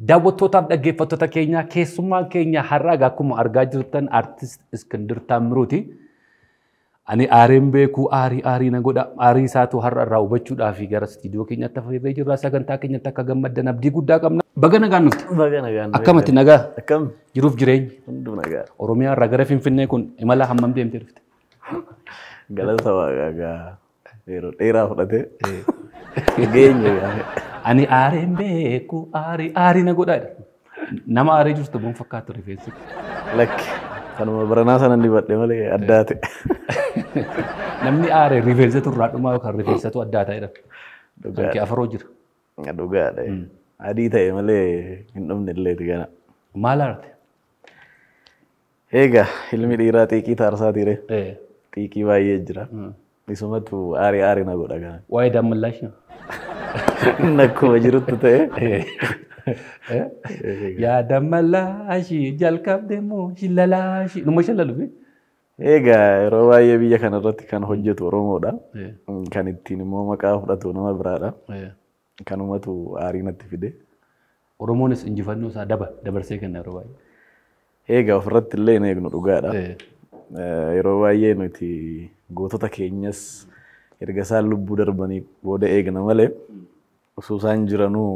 daawwattootaaf dhaggeeffattoota keenya keessummaan keenya har'aa akkuma argaa jirtan artist Iskindir Taammiruuti. Ani aareen beekuu aarii na godha aarii isaatu har'a irraa hubachuudhaaf gara istiidiyoo keenyatti affeerree jirra sagantaa keenyatti akka gammaddan abdii guddaa qabna. Baga nagaan nuti. Baga nagaan. Akkamatti nagaa? Akkam? Jiruuf jireenya. Hunduu nagaa. Oromiyaa irraa gara Finfinnee kun imala hammam deemtee dhufte? Galata waaqaa yeroo dheeraa fudhatee geenye. Ani aareen beekuu aarii na godha. Nama aaree jirtu boon fakkaatu rifeensi. Lakki kanuma baranaa sana dibadhe malee addaa ta'e. Namni aaree rifeensatu irraa dhumaa yookaan rifeensatu addaa ta'edha. Dhugaa afaroo jira. Dhugaadha. Adii ta'e malee hin dhumne illeeti gana. Maal aarte? Egaa ilmi dhiiraa xiiqii taarsaa ture. Xiiqii baay'ee jira. Isumatu aarii na godha gana. Waa'ee dammallaashi. Nakkuma jirutti ta'e. Yaa dammallaashi jalqabde moo shillalaashi. Numa shallalu. Egaa yeroo baay'ee biyya kana irratti kan hojjetu Oromoodha. Kan ittiin immoo maqaa fudhatu nama biraadha. Kanumatu aarii natti fide. Oromoonis injifannoo isaa dabarsee kenna yeroo baay'ee. Egaa ofirratti illee hin eegnu dhugaadha. Yeroo baay'ee nuti gootota keenyas erga isaan lubbuu darbanii booda eegna malee osoo isaan jiranuu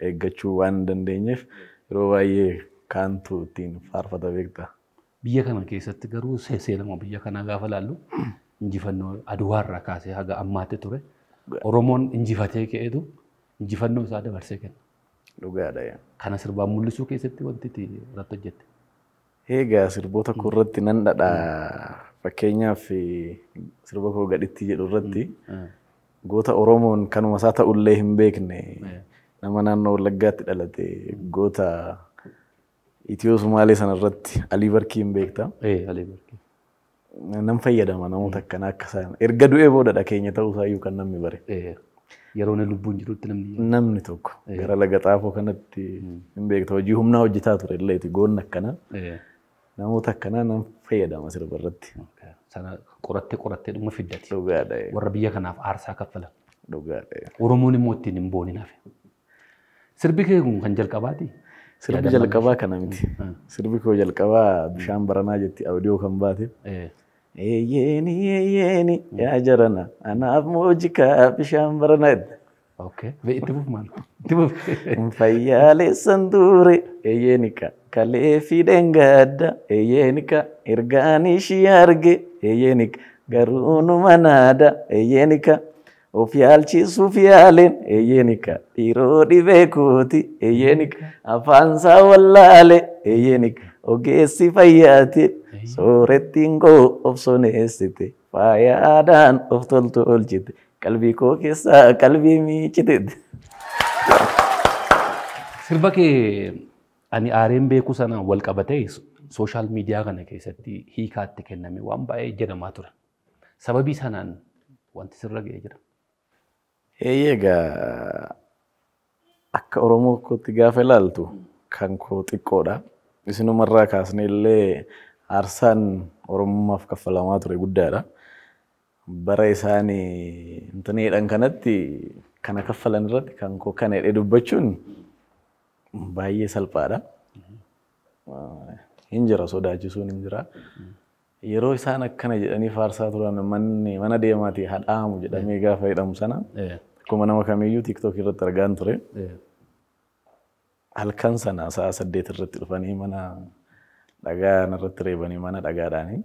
eeggachuu waan hin dandeenyeef yeroo baay'ee kaantu ittiin faarfata beekta. Biyya kana keessatti garuu seenaa biyya kanaa gaafa laallu injifannoo Aduwaarraa kaasee haga ammaatti ture. Oromoon injifatee ka'eetu injifannoo isaa dabarsee kenna. Dhugaadha. Kana sirbaan mul'isuu keessatti wanti irratti hojjette. Egaa sirboota koo irratti nan dhadha. Fakkeenyaaf sirba koo gadhitti jedhu irratti goota Oromoon kanuma isaa ta'ullee hin beekne nama naannoo Wallaggaatti dhalate goota Itiyoo Sumaalee sana irratti Alii Barkii hin beekta. Alii Barkii. Nan fayyadama namoota akkanaa akka isaan erga du'ee boodadha keenya ta'uu isaayyuu kan namni bare. Yeroo inni lubbuun jirutti namni tokko gara laga xaafoo kanatti hin beekta hojii humnaa hojjetaa ture illeeti goonni akkanaa. Namoota akkanaa nan fayyadama sirba irratti. Sana qorattee dhuma fiddati. Dhugaadha. Warra biyya kanaaf aarsaa kaffalan. Dhugaadha. Oromoon immoo ittiin hin booni nafe. Sirbi kee kun kan jalqabaati? Sirbi jalqabaa kana miti. Sirbi koo jalqabaa bishaan baranaa jetti awudiyoo kan baate. Eeyyeeni yaa jarana anaaf moojikaa bishaan baranaa. Okay. Itti fuuf maal? Itti fuuf. Fayyaalessan ture eeyyenika kalee fideen gadda eeyyenika ergaan ishii arge eeyyenika garuu numa naada eeyyenika of yaalchisuuf yaaleen eeyyenika dhiiroo dhibee kooti eeyyenika afaansaa wallaale eeyyenika ogeessi fayyaate soorettiin koo of soneessite faayaadhaan of tolchite. Qalbii koo keessaa qalbii miicite. Sirba kee ani aareen beekuu sana wal qabatee sooshaal miidiyaa kana keessatti hiikaatti kenname waan baay'ee jedhamaa ture. Sababii sanaan wanti sirra ga'ee jira. Egaa akka Oromoo kootti gaafa ilaaltu kan koo xiqqoodha. Isinumarraa kaasnee illee aarsaan Oromummaaf kaffalamaa ture guddaadha. Bara isaanii intaneedhaan kanatti kana kaffalan irratti kan koo kana hidhee dubbachuun baay'ee salphaadha. Hin jira sodaachisuun hin jira. Yeroo isaan akkana jedhanii faarsaa turan mana deemaati hadhaamu jedhamee gaafa jedhamu sana akkuma nama kamiyyuu TikTok irratti argaan ture. Halkan sana sa'a 8 irratti dhufanii mana dhagaa irratti reebanii mana dhagaadhaanii.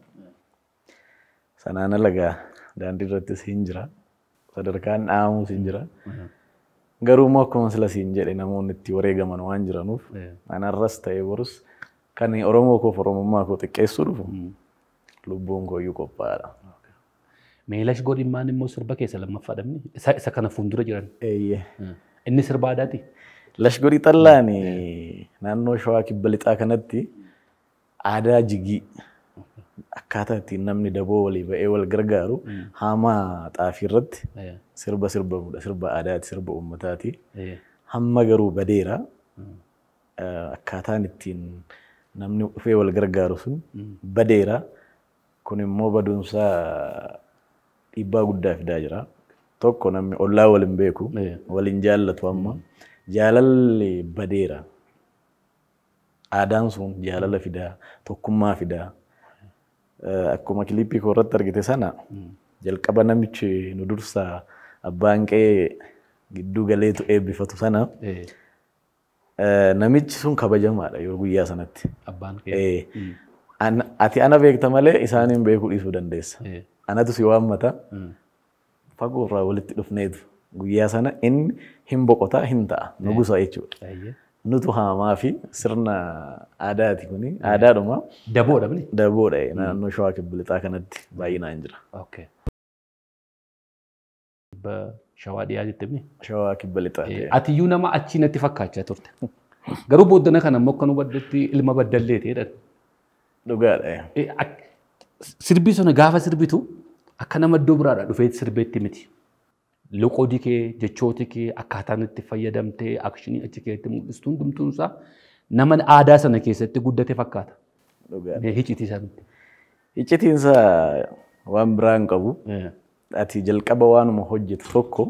Sanaan alagaa daandii irrattis hin jira. Sadarkaan dhaamuus hin jira. Garuu immoo akkuma sila siin jedhe namoonni itti wareegaman waan jiranuuf anarras ta'ee borus kan Oromoo koof Oromummaa koo xiqqeessuu dhufu lubbuun kooyyuu qophaa'aadha. Meelash godhimmaan immoo sirba keessa lammaffaadhamni isa kana fuuldura jiran. Inni sirba aadaati. Lash godhi xallaan naannoo Shawaa Kibba Lixaa kanatti aadaa jigii akkaataa ittiin namni daboo walii ba'ee wal gargaaru hamaa xaafii irratti sirbamudha. Sirba aadaati, sirba uummataati. Hamma garuu badeera. Akkaataan ittiin namni dhufee wal gargaaru sun badeera. Kun immoo baduunsaa dhiibbaa guddaa fidaa jira. Tokko namni ollaa waliin beeku, waliin jaallatu amma jaalalli badeera. aadaan sun jaalala fidaa, tokkummaa fidaa. Akkuma kilippii koo irratti argite sana jalqaba namichi nu dursaa abbaan qe'ee gidduu galeetu eebbifatu sana namichi sun kabajamaadha yoo guyyaa sanatti. Abbaan qe'ee. Ati ana beekta malee isaaniin beekuu dhiisuu dandeessa. Anatu si waammata fagoo irraa walitti dhufneetu guyyaa sana inni hin boqotaa hin ta'a nugusa jechuudha. Nutu haamaa fi sirna aadaati kuni aadaadhuma. Daboodha mini? Daboodha naannoo Shawaa Kibba Lixaa kanatti baay'inaan jira. Shawaa dhiyaa jettee mini? Shawaa Kibba Lixaa. Ati iyyuu nama achii natti fakkaachaa turte. Garuu booddana kana immoo akka nu baddetti ilma baddallee ta'edha. Dhugaadha. Sirbii sana gaafa sirbitu akka nama iddoo biraadhaa dhufeetti sirbeetti miti. Loqodii kee, jechooti kee akkaataan itti fayyadamtee akshinii achi keessatti mul'istu hundumtuunsaa nama aadaa sana keessatti guddate fakkaata. Hiccitii isaanitti. Hiccitiinsa waan biraa hin qabu. Ati jalqaba waanuma hojjetu tokko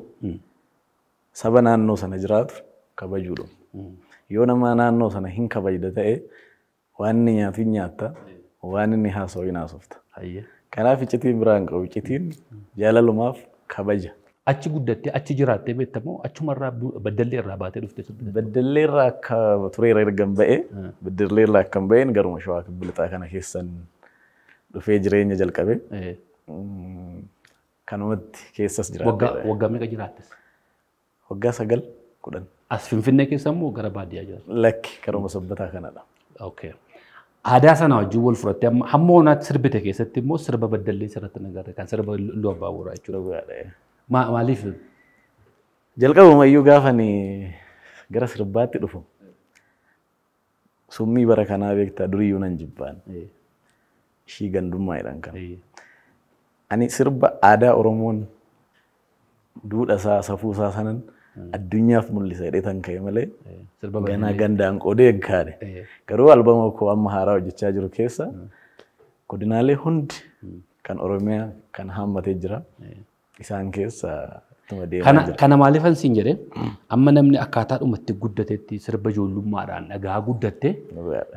saba naannoo sana jiraatu kabajuudha. Yoo nama naannoo sana hin kabajda ta'e waan inni nyaatu hin nyaatta, waan inni haasa'u hin haasofta. Kanaaf iccitiin biraa hin qabu. Iccitiin jaalalumaaf kabaja. Achi guddattee achi jiraattee beektamoo achumarraa baddallee irraa baatee dhufte? Baddallee irraa akka tureera erga ba'ee baddallee irraa akka ba'een garuma Shawaa Kibba Lixaa kana keessan dhufee jireenya jalqabe. Kanumatti keessas jiraatee. Waggaa meeqa jiraattes? Waggaa 9, 10. As Finfinnee keessa immoo gara baadiyyaa jiraata? Lakki karuma sabbataa kanadha. Aadaa sana wajjin wal fudhattee hamma onaatti sirbite keessatti immoo sirba baddallee sirratti nagarre kan sirba Iluu Abbaa Booraa jechuudha. Maaliif? Jalqabuma iyyuu gaafa gara sirbaatti dhufu summii bara kanaa beektaa duriyyuu nan jibbaan. Ishii gandummaa jedhan kana. Ani sirba aadaa Oromoon duudhaa isaa safuu isaa sanan addunyaaf mul'isa jedhee tan ka'e malee ganaa gandaan qoodee eeggaadhe. Garuu albama koo amma haaraa hojjechaa jiru keessa godinaalee hundi kan Oromiyaa kan hammatee jira. Isaan keessa ittuma deemaa jira. Kana maaliifan siin jedheen amma namni akkaataa dhumatti guddatetti sirba ijoollummaadhaan dhagaa guddatte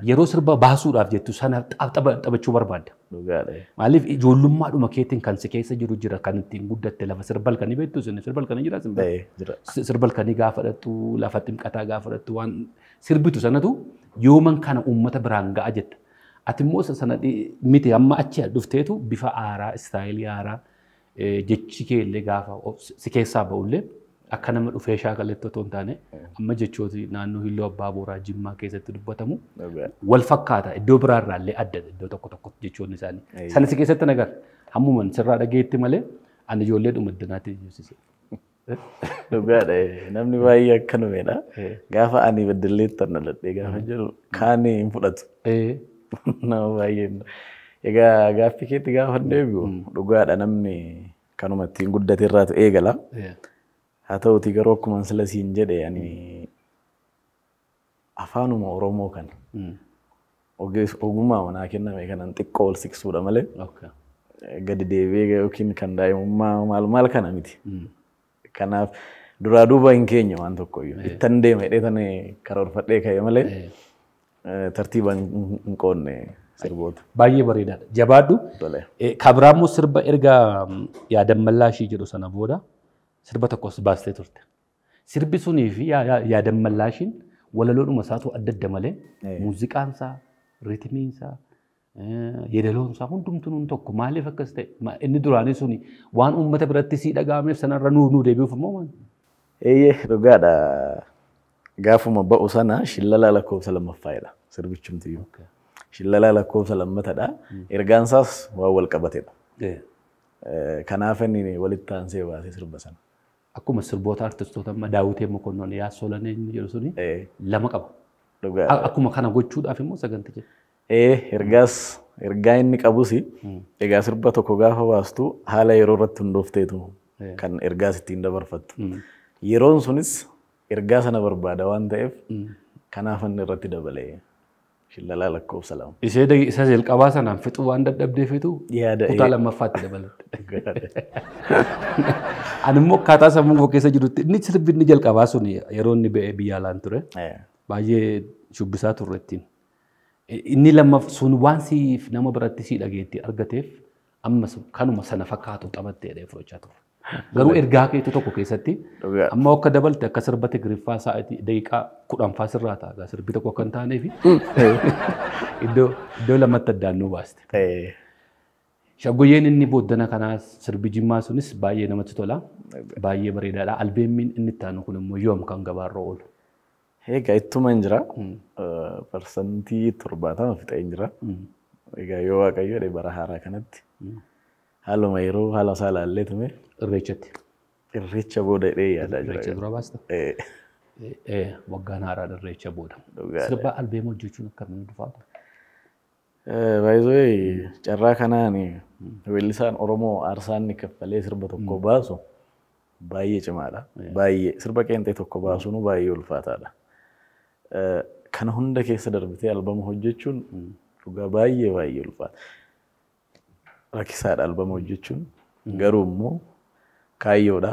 yeroo sirba baasuudhaaf jettu sana taphachuu barbaadda. Maaliif ijoollummaadhuma keetiin kan si keessa jiru jira kan ittiin guddatte lafa sirbal kan beektu sirbal kan jira sirbal kan gaafa dhattu lafa ximqataa gaafa dhattu waan sirbitu sanatu yooman kana uummata biraan ga'a jetta. Ati immoo sana miti amma achi dhufteetu bifa aaraa istaayilii aaraa jechi kee illee gaafa si keessaa ba'ullee akka nama dhufee shaakaletti otoo hin taane amma jechooti naannoo Iluu Abbaa Booraa Jimmaa keessatti dubbatamu wal fakkaata iddoo biraarraa illee adda iddoo tokko tokko jechoonni isaanii. Sana si keessatti nagar hammuman sirraa dhageetti malee ani ijoollee dhumaddanaatti jechuusise. Dhugaadha namni baay'ee akkanumeedha. Gaafa ani baddalleetti anna ladhee gaafa jiru kaanii hin fudhatu. Nama baay'ee. Egaa gaaffii keetti gaafa deebi'u dhugaadha namni kanuma ittiin guddate irraatu eegala. Haa ta'uti garuu akkuma sila siin jedhe ani afaanuma Oromoo kana ogummaa manaa kenname kanan xiqqoo ol siqsuudha malee gadi deebi'ee yookiin kan daa'imummaa maal kana miti. Kanaaf duraa duuba hin keenya waan tokkoyyuu ittan deema jedhee tan karoorfadhee ka'e malee tartiiba hin qoodne. Baay'ee bareedaadha. Jabaadhu. Kabiraammoo sirba erga yaadammallaashii jedhu sana booda sirba tokkos baastee turte. Sirbi sunii fi yaadammallaashiin walaloodhuma isaatu adda adda malee muuziqaansaa, riitimiinsaa, yeedaloonsaa hundumtuun tokko maaliif akkas ta'e inni duraanii suni waan uummata biratti sii dhaga'ameef sanarra nuu deebi'uuf immoo waan. Dhugaadha. Gaafuma ba'u sana shillalaa lakkoofsa lammaffaa'edha sirbichumtiyyuu. Shillalaa lakkoofsa lammatadha. Ergaansaas waan wal qabatedha. Kanaaf inni walitti aansee baasee sirba sana. Akkuma sirboota artistoota amma Daawitee Mokonnoon Yaasoolan inni jedhu suni lama qaba. Akkuma kana gochuudhaaf immoo saganticha. Ergaa inni qabus egaa sirba tokko gaafa baastu haala yeroo irratti hundoofteetu kan ergaas ittiin dabarfattu. Yeroon sunis ergaa sana barbaada waan ta'eef kanaaf inni irratti dabalee. Shillalaa lakkoofsa lama. Isa jalqabaa sanaan fixuu waan dadhabdeefitu kutaa lammaffaatti dabalatte. Ani immoo akkaataa sammuu koo keessa jirutti inni sirbi inni jalqabaa sun yeroo inni ba'ee biyya alaan ture baay'ee shubbisaa turre ittiin. Inni lammaaf sun waan siif nama biratti si dhageetti argateef ammas kanuma sana fakkaatu taphattee dha fudhachaa ture. Garuu ergaa keetti tokko keessatti amma akka dabalte akka sirbate giriffaa sa'aatii daqiiqaa 10 sirraa ta'a. Sirbi tokko kan taaneef iddoo lamatti addaan nu baaste. Shaggooyyeen inni booddana kanaa sirbi Jimmaa sunis baay'ee namatti tola. Baay'ee bareedaadha. Albeemiin inni itti aanu kun immoo yoom kan gabaarra oolu? Egaa ittuma hin jira. Parsantii 70 fixee hin jira. Egaa yoo Waaqayyo jedhe bara haaraa kanatti haaluma yeroo haala isaa ilaallee tume irreechatti. Irreecha booda jedhee yaadaa jira. Irreecha dura baasta? Waggaan haaraa irreecha booda. Sirba albeema hojjechuun akkamiin dhufaatu? Baay'ee carraa kanaan weellisaan Oromoo aarsaan ni kaffalee sirba tokko baasu baay'ee cimaadha. Baay'ee sirba qeenxee tokko baasuun baay'ee ulfaataadha. Kana hunda keessa darbitee albeema hojjechuun dhugaa baay'ee ulfaata. Rakkisaadha albeema hojjechuun garuu immoo kaayyoodha.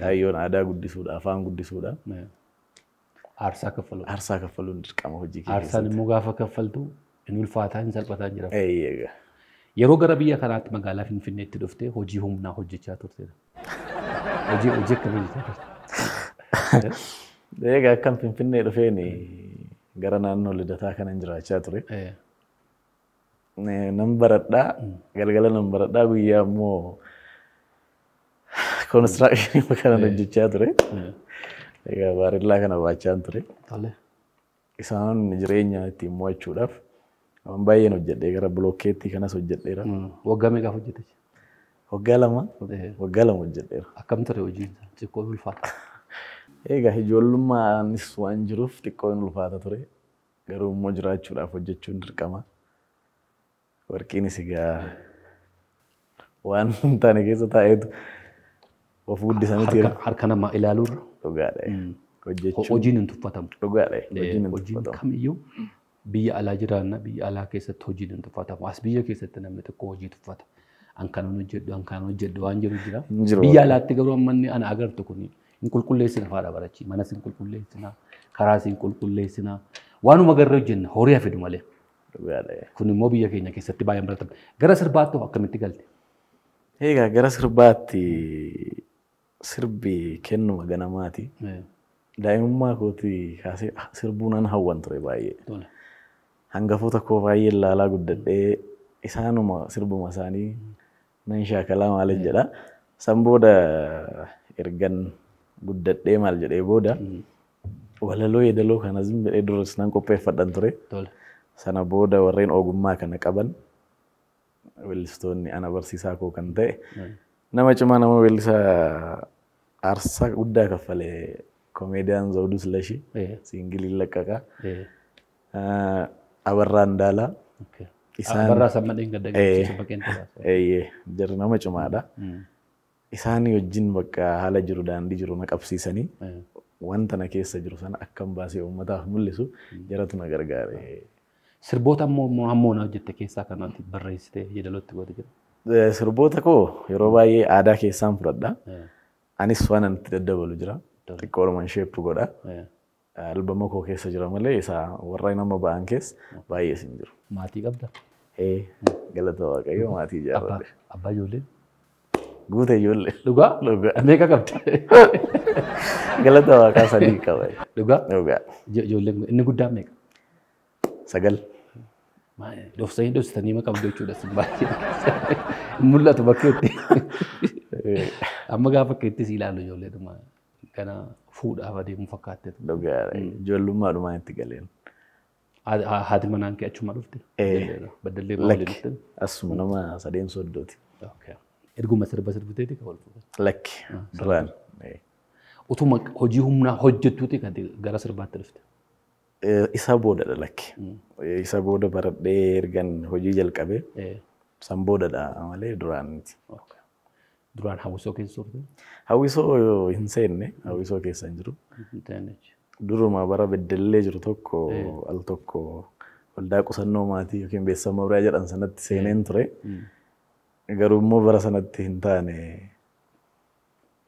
Kaayyoon aadaa guddisuudha, afaan guddisuudha. Aarsaa kaffaluudha. Aarsaa kaffaluun dirqama hojii keessa. Aarsaan immoo gaafa kaffaltu inni ulfaataa hin salphataa jira. Eeyyega. Yeroo gara biyya kanaatti magaalaa Finfinneetti dhuftee hojii humnaa hojjechaa turte. Hojii akkamii hojjechaa turte? Egaa akkam Finfinnee dhufeen gara naannoo Lidataa kanan jiraachaa ture. Nan baradhaa galgala nan baradhaa guyyaa immoo konistiraakshanii kanan hojjechaa ture. Egaa baarillaa kana baachaan ture. Isaan jireenya ittiin mo'achuudhaaf waan baay'een hojjedhee gara bilookeettii kanas hojjedheera. Waggaa meeqaaf hojjete? Waggaa lama hojjedheera. Akkam ture hojiin isaa? Xiqqoo ulfaata. Egaa ijoollummaas waan jiruuf xiqqoo ulfaata ture. Garuu immoo jiraachuudhaaf hojjechuun dirqama. Warqiinis egaa waan hin taane keessa taa'eetu of guddisaniiti jira. Harka namaa ilaaluurra. Dhugaadha. Hojiin hin tuffatamu. Dhugaadha. Hojiin kamiyyuu biyya alaa jiraanna biyya alaa keessatti hojiin hin tuffatamu. As biyya keessatti namni tokko hojii tuffata. An kanan hojjedhu waan jiru jira. Biyya alaatti garuu ammanni ana agartu kun hin qulqulleessina faadha barachi. Manas hin qulqulleessina, karaas hin qulqulleessina. Waanuma garra hojjenna horii hafidu malee. Kun immoo biyya keenya keessatti baay'ee baratama. Gara sirbaatti akkamitti galte? Egaa gara sirbaatti sirbi kennuma ganamaati. Daa'imummaa kootii kaasee sirbuu nan hawwan ture baay'ee. Hangafoota koo baay'ee ilaalaa guddadhee isaanuma sirbuma isaanii nan shaakalaa maaliif jedha. San booda ergan guddadhee maal jedhee booda walaloo yeedaloo kanas jedhee duras nan qopheeffadhan ture. Sana booda warreen ogummaa kana qaban weellistoonni ana barsiisaa koo kan ta'e nama cimaa nama weellisaa aarsaa guddaa kaffalee komeediyaan Zawuduu Silashii siingilii laqqaqaa Abarraan Daalaa Abarraa Sammadeen gadda jarri nama cimaadha. Isaanii wajjin bakka haala jiru daandii jiru na qabsiisanii wanta na keessa jiru sana akkam baasee uummataaf mul'isu jaratu na gargaare. Sirboota ammoo na hojjette keessaa kanatti barreessitee yeedalootti goote jira. Sirboota koo yeroo baay'ee aadaa keessaan fudhadha. Anis waan itti daddabalu jira. Xiqqoodhumaan sheeppu godha. Albeema koo keessa jira malee isaa warra nama ba'an keessa baay'ee sin jiru. Maatii qabda? Galata Waaqayyoo maatii ijaarradhe. Abbaa ijoollee? Guute ijoollee. Dhugaa? Meeqa qabdi? Galata Waaqaa 3 qaba. Dhugaa? Dhugaa. Ijoolleen inni guddaan meeqa? 9. Dhoofsanii qabdu jechuudha sin baay'ee. Mul'atu bakkeetti. Amma gaafa keetti si ilaalu ijoolleedhuma kana fuudhaaf adeemu fakkaatee. Dhugaadha. Ijoollummaadhumaan itti galeen. Haati manaan kee achuma dhufte? Baddallee maaliin dhufte? Asuma nama 3 soddooti. Erguma sirbiteeti kan wal fuudhan? Lakki. Duraan. Utuma hojii humnaa hojjettuuti kan gara sirbaatti dhufte? Isa boodadha lakki. Isa booda baradhee ergan hojii jalqabee san boodadha malee duraan miti. Duraan hawwisoo keessa turte? Hawwisoo hin seenne hawwisoo keessa hin jiru. Duruma bara beddellee jiru tokko al tokko waldaa qusannoo maatii yookiin beeksisa mabriyaa jedhan sanatti seeneen ture. Garuu immoo bara sanatti hin taane.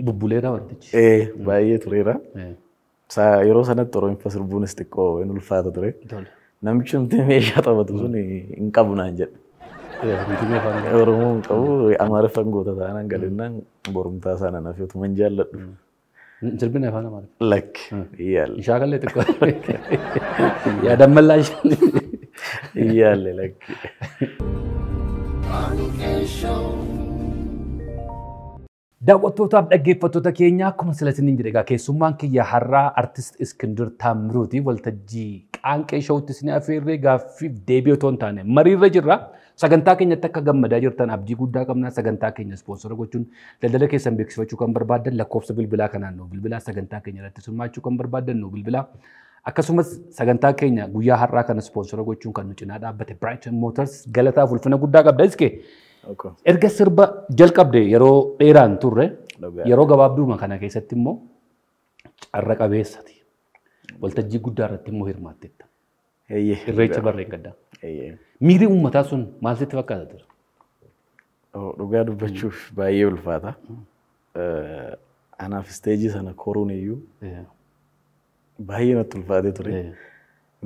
Bubbuleera wantichi? Baay'ee tureera. Yeroo sanatti Oromiffaa sirbuunis xiqqoo hin ulfaata ture. namichi humti meeshaa taphatu sun hin qabu naan jedhe. Oromoo hin qabu Amaariffaan goota taanaan gadhinnaan borumtaa sana naaf yoo tuman jaalladhu. Sirbina afaan Amaariffaa. Lakki iyyaale. Shaakallee xiqqoo. Yaadaan mallaa isheen. Iyyaale lakki. Daawwattootaaf dhaggeeffattoota keenya akkuma silatiin jedhe egaa keessummaan kiyya har'aa artist Iskindir Taammiruuti waltajjii qaanqee showutti isin affeerree gaaffiif deebii otoo hin taane mariirra jirra. Sagantaa keenyatti akka gammadaa jirtan abdii guddaa qabna. Sagantaa keenya ispoonsora gochuun daldala keessan beeksifachuu kan barbaadan lakkoofsa bilbilaa kanaan nu bilbilaa sagantaa keenya irratti hirmaachuu kan barbaadan nu bilbilaa. Akkasumas sagantaa keenya guyyaa har'aa kana ispoonsora gochuun kan nu cinaa dhaabbate Brighton Motors galataaf ulfina guddaa qabda. Iskee erga sirba jalqabde yeroo dheeraan turre yeroo gabaabduuma kana keessatti immoo carra qabeessati. Waltajjii guddaa irratti immoo hirmaattetta. Irreecha barreen gaddaa. Miiri uummataa sun maal sitti fakkaata ture? Dhugaa dubbachuuf baay'ee ulfaata. Anaaf isteejii sana koruun iyyuu baay'ee natti ulfaatee ture.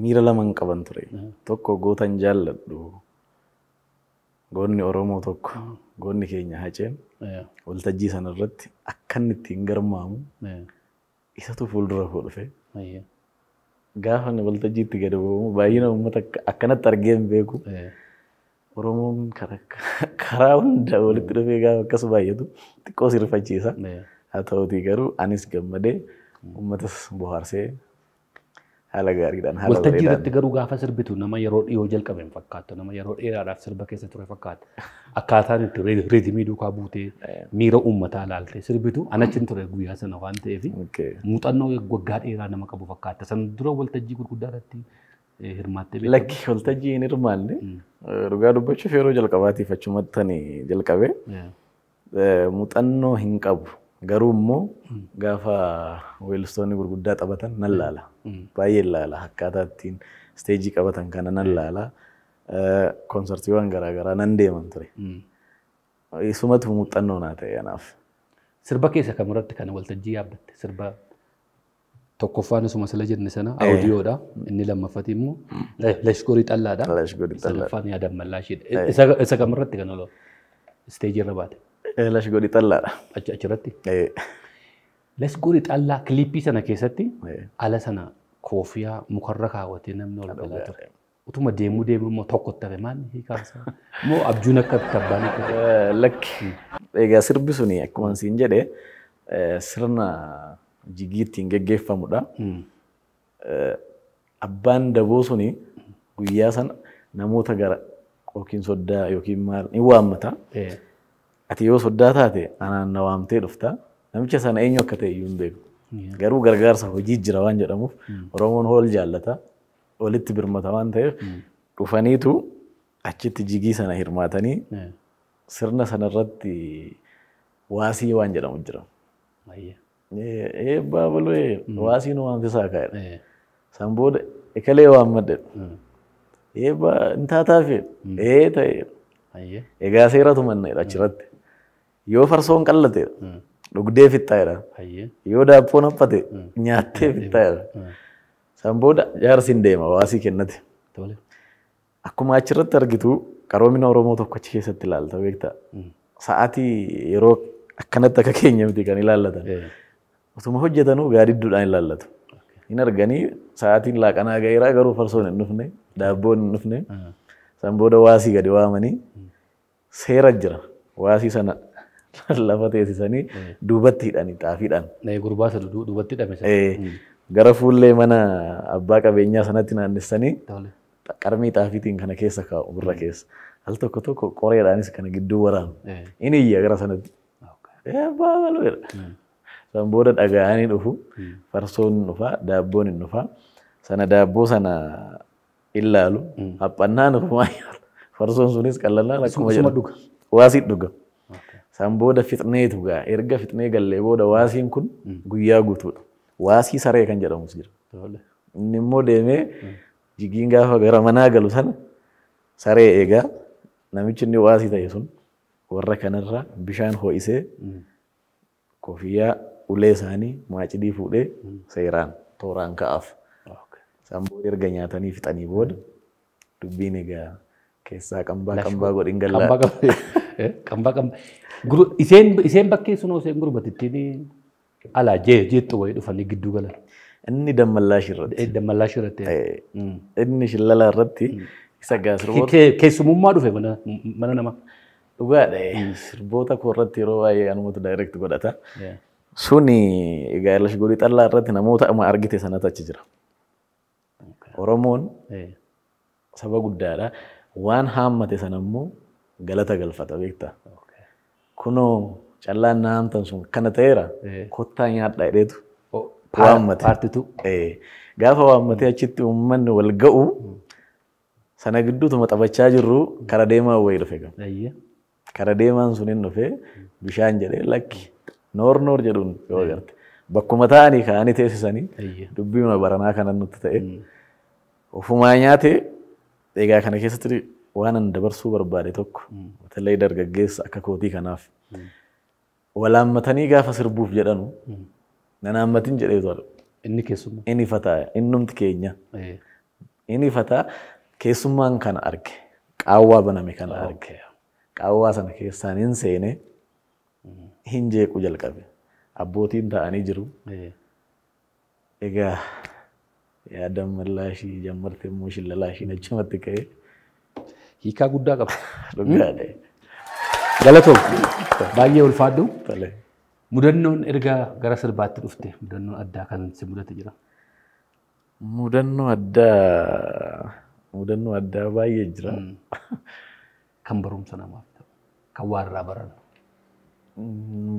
Miira lama hin qaban ture. Tokko gootan jaalladhu. Goonni Oromoo tokko goonni keenya Haceen waltajjii sana irratti akka inni ittiin garmaamu isatu fuuldura koo dhufe. Gaafa inni waltajjiitti gadi bu'u baay'ina uummata akkanatti argee hin beeku. Oromoon karaa hunda walitti dhufee gaafa akkas baay'atu xiqqoo si rifachiisa. Haa ta'uutii garuu anis gammadee uummatas bohaarsee haala gaariidhaan haala bareedaan. Waltajjii irratti garuu gaafa sirbitu nama yeroo dhiyoo jalqabe hin fakkaattu. Nama yeroo dheeraadhaaf sirba keessa ture fakkaata. Akkaataan itti riitimii duukaa buutee miira uummataa ilaaltee sirbitu anachin ture guyyaa sana waan ta'eef muuxannoo waggaa dheeraa nama qabu fakkaata. San dura waltajjii gurguddaa irratti hirmaattee beektu. Lakki waltajjii hin hirmaanne dhugaa dubbachuuf yeroo jalqabaatiif achumatti jalqabe muuxannoo hin qabu. Garuu immoo gaafa weellistoonni gurguddaa taphatan nan laala. Baay'ee laala. Akkaataa ittiin isteejii qabatan kana nan laala. Konsertiiwwan garaagaraa nan deeman ture. Isumatu muuxannoo naa ta'e anaaf. Sirba keessa kamirratti kana waltajjii yaabbatte? Sirba tokkoffaan isuma sila jenne sana audioodha. Inni lammaffati immoo lashgorii xallaadha. Sadaffaan yaadan mallaashiidha. Isa kamirratti kan oolu isteejii irra baate? Lashgorii xallaadha. Achirratti? Lashgorii xallaa kiliippii sana keessatti ala sana koofiyaa mukarra kaawwatee namni ol galaa ture. Utuma deemuu immoo tokko tafe maal hiikaasa? Moo abjuun akka tabbaan akka? Lakki. Egaa sirbi suni akkuma siin jedhe sirna jigii ittiin geggeeffamudha. Abbaan daboo suni guyyaa sana namoota gara yookiin soddaa yookiin maal ni waammata. Ati yoo soddaa taate anaan na waamtee dhufta. Namicha sana eenyu akka ta'e iyyuu hin beeku. Garuu gargaarsa hojii jira waan jedhamuuf Oromoon hool jaallata. Walitti birmata waan ta'eef dhufaniitu achitti jigii sana hirmaatanii sirna sanarratti waasii waan jedhamu jira. Eebbaa baloo waasii nu waamsisaa kaa'edha. San booda ekalee waammadde. Eebbaa hin taataafi ta'e. Egaa seeratu manneedha achirratti. Yoo farsoon qallate dhugdee fixxaadha. Yoo daabboon haphate nyaattee fixxaadha. San booda jaarsiin deema waasii kennate. Akkuma achirratti argitu qaroomina Oromoo tokko achi keessatti ilaalta beektaa. Sa'aatii yeroo akkanatti akka keenya miti kan ilaallatan. Otuma hojjetanuu gaadidduudhaan ilaallatu. Hin arganii sa'aatiin laaqanaa gaheeraa garuu farsoon hin dhufne daabboon hin dhufne. San booda waasii gadi waamanii seera jira. Waasii sana lafa teessisanii duubatti hidhanii xaafiidhaan. Gurbaa sana duubatti hidhame. Gara fuullee mana abbaa qabeenyaa sanatti naannessanii qarmii xaafiitiin kana keessa kaa'u gurra keessa. Al tokko tokko qoreedhaanis kana gidduu waraanu. Inni iyya gara sanatti. Abbaa balweedha. San booda dhaga'anii dhufu. Farsoon hin dhufaa, daabboon hin dhufaa. Sana daabboo sana illaalu. Haphannaan dhufumaa farsoon sunis qallallaan akkuma jedhu. Waasii dhuga. San booda fixneetu gaa erga fixnee gallee booda waasiin kun guyyaa guutuudha. Waasii saree kan jedhamus jira. Inni immoo deemee jigiin gaafa gara manaa galu sana saree eegaa namichi inni waasii ta'e sun warra kanarraa bishaan ho'isee kofiyyaa ulee isaanii maacidii fuudhee seeraan tooraan ka'aaf. Samboo erga nyaatanii fixanii booda dubbiin egaa keessaa qambaa godhin gallaa. Qambaa. Iseen bakkee sunoo isheen gurbatittiin alaa jeexxu wayii dhufanii gidduu galan. Inni dammallaashi irratti. Dammallaashi irratti. Inni shillala irratti isa gaa sirboota. Keessumummaa dhufe mana namaa. Dhugaadha. Sirboota koo irratti yeroo baay'ee anumatu daayireekt godhata. Suni egaa lash godhi xallaa irratti namoota amma argite sanatu achi jira. Oromoon saba guddaadha. Waan haammate sana immoo galata galfata beektaa. Kunoo callaan naamtan sun kana ta'eera kottaa nyaadhaa jedheetu waammate. Paartitu. Gaafa waammatee achitti uummanni wal ga'u sana gidduutuma taphachaa jirru kara deemaa wayii dhufe gama. Kara deemaan sun hin dhufe bishaan jedhee lakki noor jedhuun yoo agarte. Bakkuma ta'anii ka'anii teessisanii dubbiima baranaa kanan nutti ta'e. Ofumaa nyaatee egaa kana keessatti waan an dabarsuu barbaade tokko tallee dargaggeessa akka kootii kanaaf walaammatanii gaafa sirbuuf jedhanu nanaammatin jedhee tolu. Inni keessummaa. Inni fataa innumti keenya. Inni fataa keessummaan kana arge qaawwaa baname kana arge qaawwaa sana keessaan hin seene hin jeequ jalqabe abbootiin ta'anii jiru. Egaa yaada mallaashii jammartee immoo shillalaashii achumatti ka'ee. Hiikaa guddaa qaba. Dhugaadha. Galatoom baay'ee ulfaadhu. Mudannoon erga gara sirbaatti dhufte mudannoon addaa kan si mudate jira. Mudannoo addaa baay'ee jira. Kan barumsa namaaf ta'u kan waan irraa baran.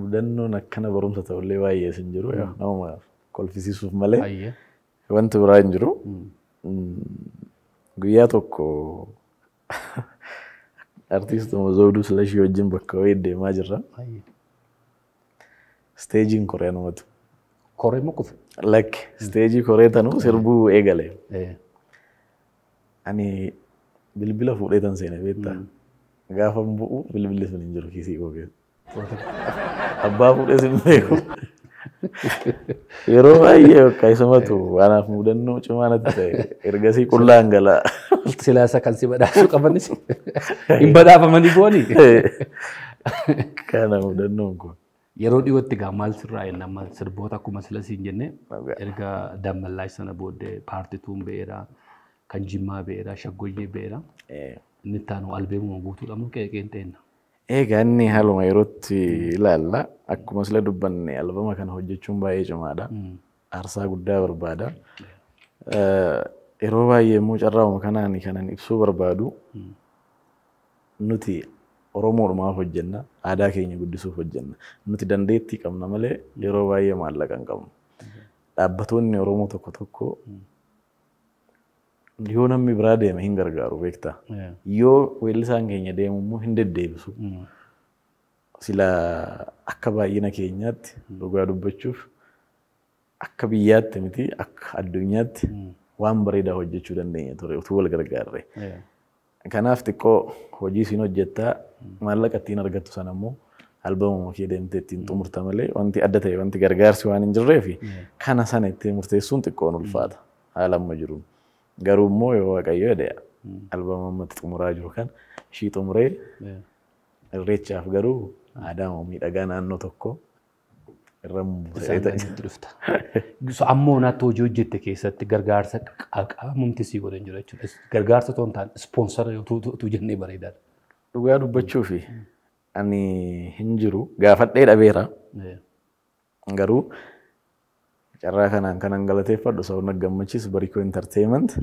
Mudannoon akkana barumsa ta'ullee baay'ee sin jiru nama kolfisiisuuf malee wanti biraa hin jiru. Guyyaa tokko artiistuma Zawuduu Silashii wajjin bakka wayii deemaa jirra. Steejiin koree namatu. Koree moo kufe? Lakki steejii koree tanuu sirbuu eegale. Ani bilbila fuudhee tan seene beektaa. Gaafa bu'u bilbilli sun hin jiru kiisii koo keessa. Abbaa fuudhee sin beeku. Yeroo baay'ee bakka isumatu anaaf mudannoo cimaa natti ta'e ergasii qullaan galaa. Silaasa kan si badhaasuu qabanis hin badhaafamanii booni. Kana mudannoon kun. Yeroo dhiyootti gaa maal sirraa jenna maal sirboota akkuma silasiin jenne erga dammallaash sana booddee paartituun beera kan jimmaa beera shaggoyyee beera inni taanu albeemuma guutuudhaan qeeqeen ta'enna. Egaa inni haaluma yerootti ilaalla akkuma sila dubbanne albama kana hojjechuun baay'ee cimaadha. Aarsaa guddaa barbaada. Yeroo baay'ee immoo carraa'uma kanaan kanan ibsuu barbaadu nuti Oromoodhumaaf hojjenna aadaa keenya guddisuuf hojjenna. Nuti dandeettii qabna malee yeroo baay'ee maallaqa hin qabnu. Dhaabbattoonni Oromoo tokko yoo namni biraa deeme hin gargaaru beektaa. Yoo weellisaan keenya deemu immoo hin deddeebisu. Sila akka baay'ina keenyaatti dhugaa dubbachuuf akka biyyaatti miti akka addunyaatti waan bareedaa hojjechuu dandeenya ture utuu wal gargaarre. Kanaaf xiqqoo hojii isin hojjettaa maallaqa ittiin argattu sana immoo albamuma kee deemtee ittiin xumurta malee wanti adda ta'e wanti gargaarsi waan hin jirreef kana sana ittiin murteessuun xiqqoon ulfaata haala amma jiruun. Garuu immoo yoo Waaqayyo jedhe albama ammatti xumuraa jiru kan ishii xumuree irreechaaf garuu aadaa miidhagaa naannoo tokko irra buusee ta'e. Ammoo naatti hojii hojjette keessatti gargaarsa qaamumti sii godhan jira jechuudha. Gargaarsa otoo hin taane ispoonsara yoo jennee bareedaadha. Dhugaa dubbachuu fi ani hin jiru gaafadhee dhabeera. Garuu carraa kanaan kanan galateeffadhu sababni gammachiisu Barikoo Entertainment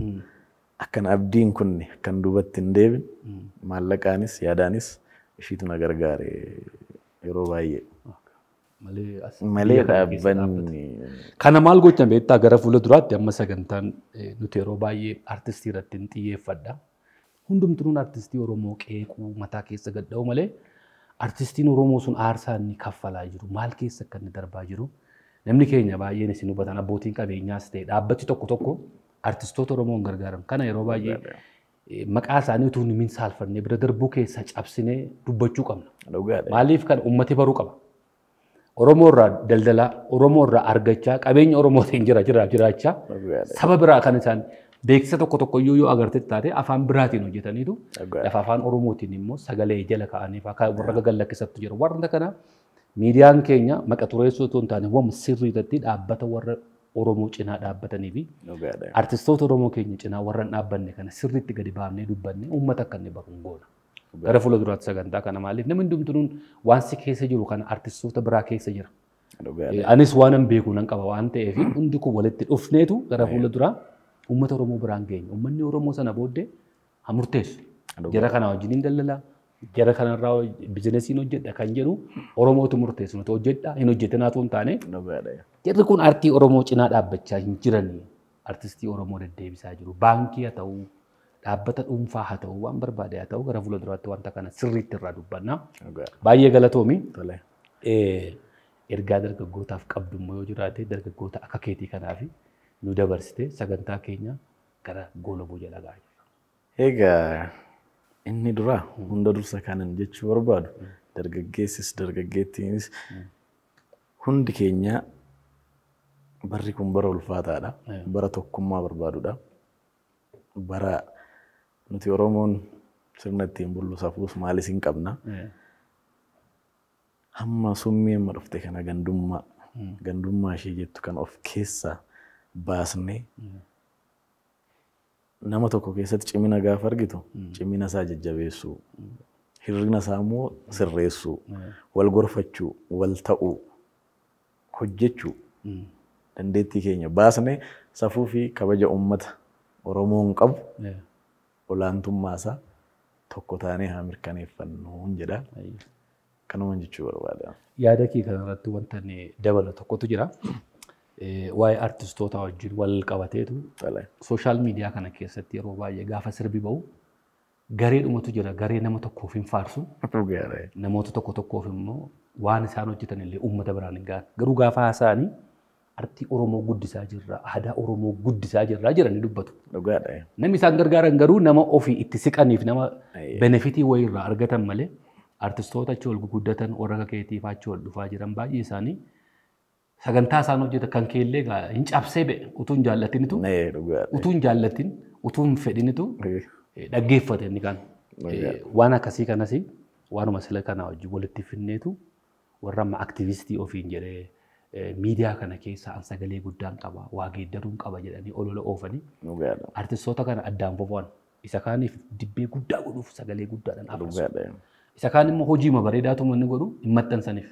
akkan abdiin kun akkan duubatti hin deebin maallaqaanis yaadaanis ishiitu na gargaare yeroo baay'ee. Malee dhaabbanni. Kana maal gochan beektaa gara fuula duraatti amma sagantaan nuti yeroo baay'ee artistii irratti hin xiyyeeffadha. Hundumtuun artistii Oromoo qeequu mataa keessa gadda'u malee artistiin Oromoo sun aarsaa inni kaffalaa jiru maal keessa akka inni darbaa jiru namni keenya baay'een isin hubatan abbootiin qabeenyaas ta'e dhaabbati tokko artistoota Oromoon gargaaran kana yeroo baay'ee maqaa isaanii utuu hin saalfannee bira darbuu keessa cabsinee dubbachuu qabna. Maaliif kan uummati baruu qaba. Oromoo irraa daldalaa, Oromoo irraa argachaa, qabeenya Oromootiin jiraachaa saba biraa kan isaan beeksisa tokko iyyuu yoo agarte taate afaan biraatiin hojjetaniitu lafa afaan Oromootiin immoo sagalee jala kaa'anii warra gagallakkisattu jira. Warra kana miidiyaan keenya maqa tureessuu otoo hin taane waan sirriitti dhaabbata warra Oromoo cinaa dhaabbatanii fi artistoota Oromoo keenya cinaa warra hin dhaabbanne kana sirriitti gadi baafnee dubbanne uummata akka inni baru goona. Gara fuula duraatti sagantaa kana maaliif namni hundumtuun waan si keessa jiru kana artistoota biraa keessa jira. Anis waan an beeku nan qaba waan ta'eef hundi kun walitti dhufneetu gara fuula duraa uummata Oromoo biraan geenya. Uummanni Oromoo sana booddee haa murteessu. Jara kana wajjin daldala, jara kanarraa biizinesiin hojjedha kan jedhu Oromootu murteessu. Nuti hojjedha hin hojjetinaatu hin taane. Jarri kun artii Oromoo cinaa dhaabbachaa hin jirani. Artistii Oromoo deddeebisaa jiru. Baankii haa ta'uu, dhaabbata dhuunfaa haa ta'uu, waan barbaade haa ta'uu gara fuula duraatti wanta kana sirriitti irraa dubbanna. Baay'ee galatoomi. Ergaa dargaggootaaf qabdummoo yoo jiraate dargaggoota akka keetii kanaaf nu dabarsite sagantaa keenya gara goolabuu jala gahaa jirra. Egaa inni dura hunda dursa kanan jechuu barbaadu dargaggeessis dargaggeettiinis hundi keenya barri kun bara ulfaataadha. Bara tokkummaa barbaadudha. Bara nuti Oromoon sirna ittiin bullu safuus maalis hin qabna. Hamma summii amma dhufte kana gandummaa ishee jettu kan of keessaa baasnee nama tokko keessatti cimina gaafa argitu cimina isaa jajjabeessuu, hirrina isaa immoo sirreessuu, wal gorfachuu, wal ta'uu, hojjechuu dandeettii keenya baasnee safuu fi kabaja uummata Oromoon qabu olaantummaa isaa tokko taanee haa mirkaneeffannu jedha. Kanumaan jechuu barbaada. Yaada kee kanarratti wanta dabala tokkotu jira. Waa'ee artistoota wajjin wal qabateetu sooshaal miidiyaa kana keessatti yeroo baay'ee gaafa sirbi ba'u garee dhumatu jira. Garee nama tokkoof hin faarsu. Namoota tokkoof immoo waan isaan hojjetan illee uummata biraan hin gahan. Garuu gaafa haasa'anii artii Oromoo guddisaa jirra, aadaa Oromoo guddisaa jirra jedhanii dubbatu. Namni isaan gargaaran garuu nama ofii itti siqaniif nama benefitii wayiirraa argatan malee artistoota achi ol guguddatan warra keetiif achi ol dhufaa jiran baay'ee isaanii sagantaa isaan hojjetan kan keellee hin cabsee ba'e utuu hin jaallatinitu utuu hin fedhinitu dhaggeeffate inni kan waan akkasii kanas waanuma sila kana wajjin walitti finneetu warra amma aktivistii ofiin jedhee miidiyaa kana keessa an sagalee guddaan qaba waa geeddaruun qaba jedhanii olola oofanii artistoota kana addaan bobo'an isa kaaniif dibbee guddaa godhuuf sagalee guddaadhaan afarsu. Isa kaan immoo hojii bareedaatu manni godhu hin maxxansaniif.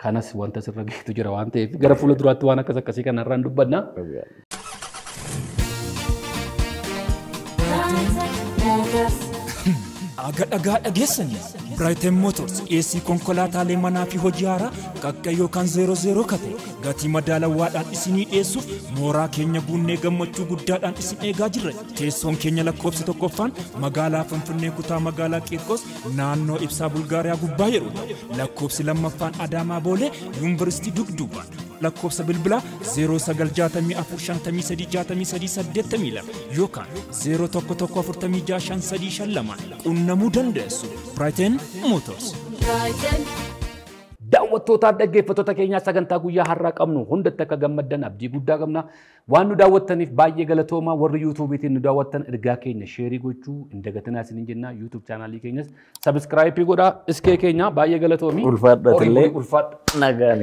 Kanas wanta sirra geetu jira waan ta'eef gara fuula duraatti waan akkasii kanarraan dubbanna. Dhagaa dhageessanii Brighton Motors dhiyeessii konkolaataalee manaa fi hojii haaraa qaqqa yookaan 00 kate gatii madaalawaadhaan isinii dhiyeessuuf mooraa keenya guunnee gammachuu guddaadhaan isin eegaa jirra. Teessoon keenya lakkoofsi tokkoffaan magaalaa Finfinnee kutaa magaalaa Qiirqos naannoo ibsaa Bulgaariyaa gubbaa yeroo lakkoofsi lammaffaan Adaamaa Boolee Yuunivarsiitii Dugduubaan lakkoofsa bilbilaa 0964536382 yookaan 0114655352 qunnamuu dandeessu. Brighton Motors. Daawwattootaaf dhaggeeffattoota keenyaa sagantaa guyyaa har'aa qabnu hundatti akka gammaddan abdii guddaa qabna. Waan nu daawwattaniif baay'ee galatoomaa. Warri YouTubeetiin nu daawwattan ergaa keenya sheerii gochuu hin dagatinaa isiniin jenna. YouTube chaanaalii keenyas sabiskiraayipii godhaa. Iskee keenya baay'ee galatoomii. Ulfaadhatillee. Nagaa.